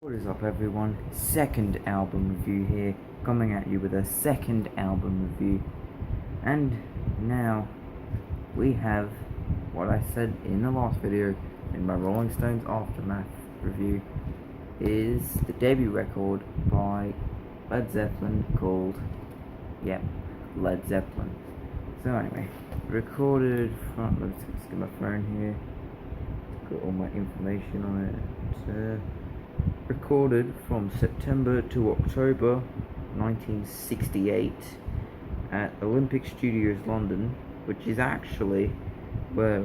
What is up everyone, second album review here, coming at you with a second album review. And now we have what I said in the last video in my Rolling Stones Aftermath review, is the debut record by Led Zeppelin called, Led Zeppelin. So anyway, recorded from, let's get my phone here, got all my information on it. Recorded from September to October 1968 at Olympic Studios London, which is actually where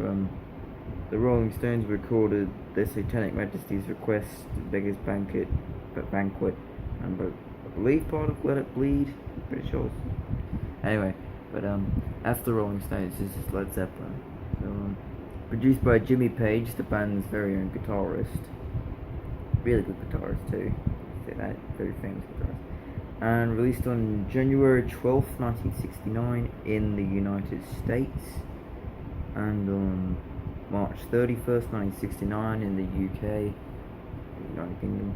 the Rolling Stones recorded their Satanic Majesty's Request, Beggar's Banquet, and I believe part of Let It Bleed. I'm pretty sure. Anyway, but after the Rolling Stones, this is Led Zeppelin. So, produced by Jimmy Page, the band's very own guitarist. Really good guitarist too. Say that, very famous guitarist. And released on January 12th, 1969 in the United States, and on March 31st, 1969 in the UK, the United Kingdom.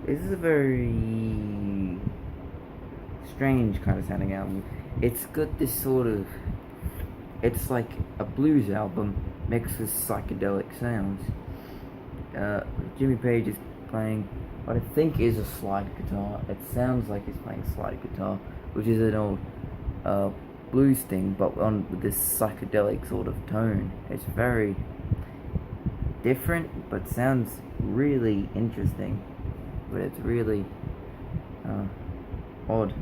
This is a very strange kind of sounding album. It's got this sort of, it's like a blues album mixed with psychedelic sounds. Jimmy Page is playing what I think is a slide guitar. It sounds like he's playing slide guitar, which is an old blues thing, but with this psychedelic sort of tone. It's very different, but sounds really interesting. But it's really odd.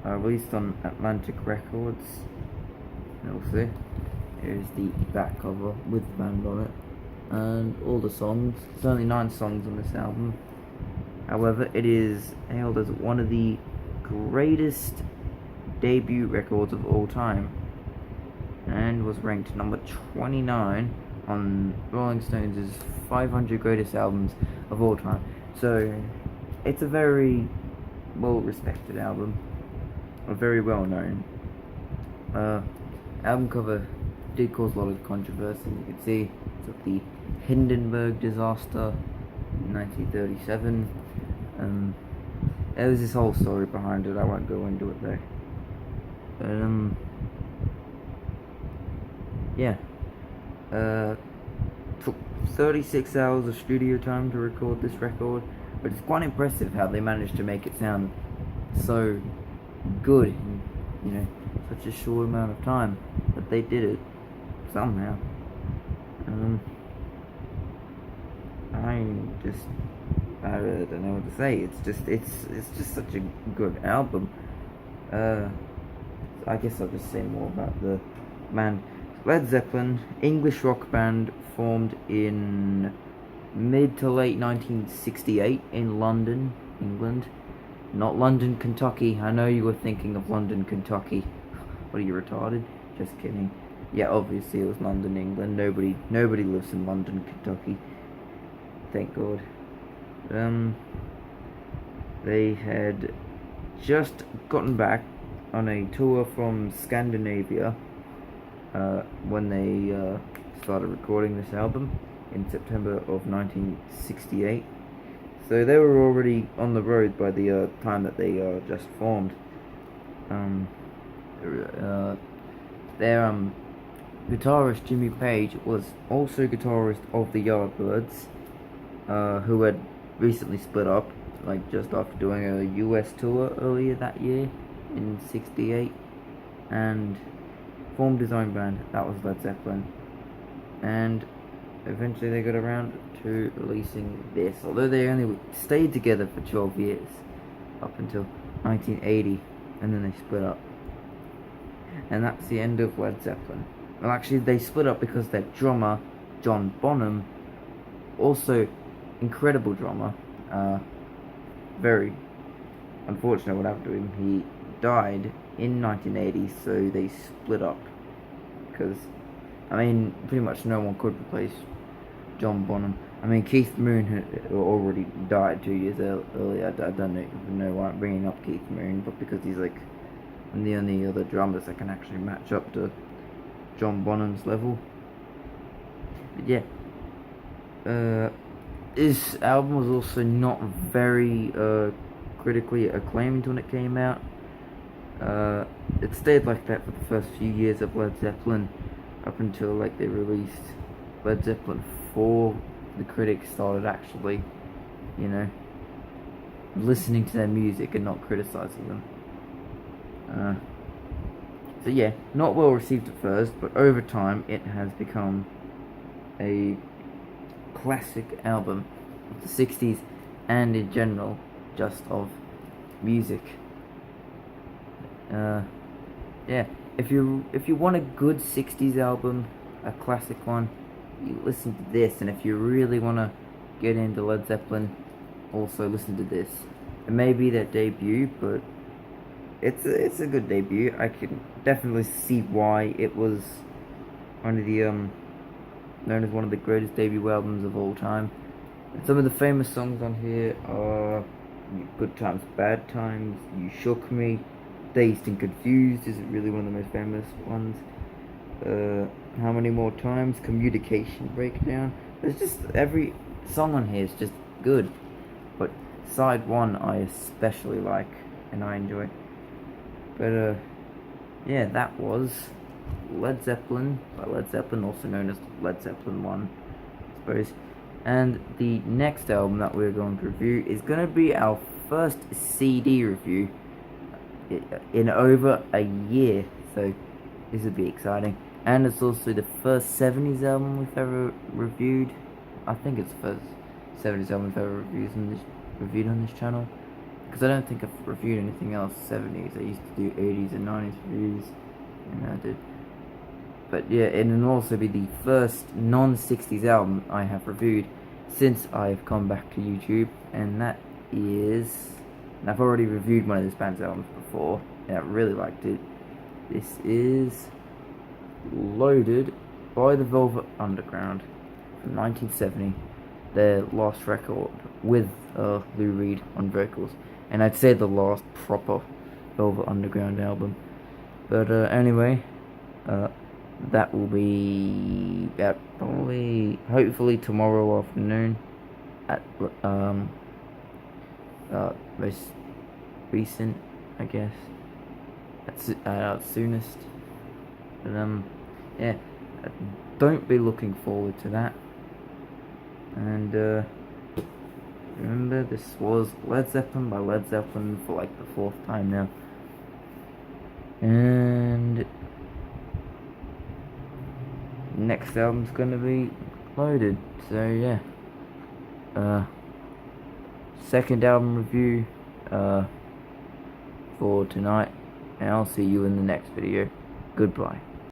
Released on Atlantic Records. And also, here's the back cover with the band on it. And all the songs. There's only 9 songs on this album. However, it is hailed as one of the greatest debut records of all time, and was ranked number 29 on Rolling Stones' 500 greatest albums of all time. So it's a very well respected album, a very well known. Album cover did cause a lot of controversy. You can see it's of the Hindenburg disaster in 1937. There was this whole story behind it. I won't go into it though. But took 36 hours of studio time to record this record, but it's quite impressive how they managed to make it sound so good in, such a short amount of time. But they did it somehow. I don't know what to say. It's just such a good album. I guess I'll just say more about the band. Led Zeppelin, English rock band formed in mid to late 1968 in London, England. Not London, Kentucky. I know you were thinking of London, Kentucky. What are you, retarded? Just kidding. Yeah, obviously it was London, England. Nobody lives in London, Kentucky. Thank God. They had just gotten back on a tour from Scandinavia when they started recording this album in September of 1968. So they were already on the road by the time that they just formed. Their guitarist Jimmy Page was also guitarist of the Yardbirds, who had recently split up, like just after doing a US tour earlier that year in '68, and formed his own band. That was Led Zeppelin, and eventually they got around to releasing this, although they only stayed together for 12 years up until 1980, and then they split up. And that's the end of Led Zeppelin. Well, actually they split up because their drummer John Bonham, also incredible drummer, very unfortunate what happened to him. He died in 1980, so they split up. Because, pretty much no one could replace John Bonham. Keith Moon had already died 2 years earlier. I don't even know why I'm bringing up Keith Moon, but because he's like one of the only other drummers that can actually match up to John Bonham's level. But yeah, This album was also not very critically acclaimed when it came out. It stayed like that for the first few years of Led Zeppelin, up until like they released Led Zeppelin 4. The critics started actually, you know, listening to their music and not criticizing them. So yeah, not well received at first, but over time it has become a classic album of the 60s and in general just of music. Yeah, if you want a good 60s album, a classic one, you listen to this, and if you really want to get into Led Zeppelin, also listen to this. It may be their debut, but it's a good debut. I can definitely see why it was one of the known as one of the greatest debut albums of all time. And some of the famous songs on here are Good Times, Bad Times, You Shook Me, Dazed and Confused is really one of the most famous ones. How Many More Times, Communication Breakdown. There's just every song on here is just good. But side one I especially like and I enjoy. But yeah, that was Led Zeppelin by Led Zeppelin, also known as Led Zeppelin 1, I suppose. And the next album that we're going to review is going to be our first CD review in over a year, so this will be exciting. And it's also the first 70s album we've ever reviewed. I think it's the first 70s album we've ever reviewed on this channel, because I don't think I've reviewed anything else 70s. I used to do 80s and 90s reviews, and I did. But yeah, it will also be the first non-60s album I have reviewed since I've come back to YouTube, and that is... And I've already reviewed one of this band's albums before, and I really liked it. This is Loaded by the Velvet Underground from 1970, their last record with Lou Reed on vocals, and I'd say the last proper Velvet Underground album. But anyway, that will be at probably, hopefully tomorrow afternoon at most recent, I guess, at soonest. But yeah, don't be looking forward to that. And remember, this was Led Zeppelin by Led Zeppelin for like the 4th time now. And next album's gonna be Loaded. So yeah, second album review for tonight, and I'll see you in the next video. Goodbye.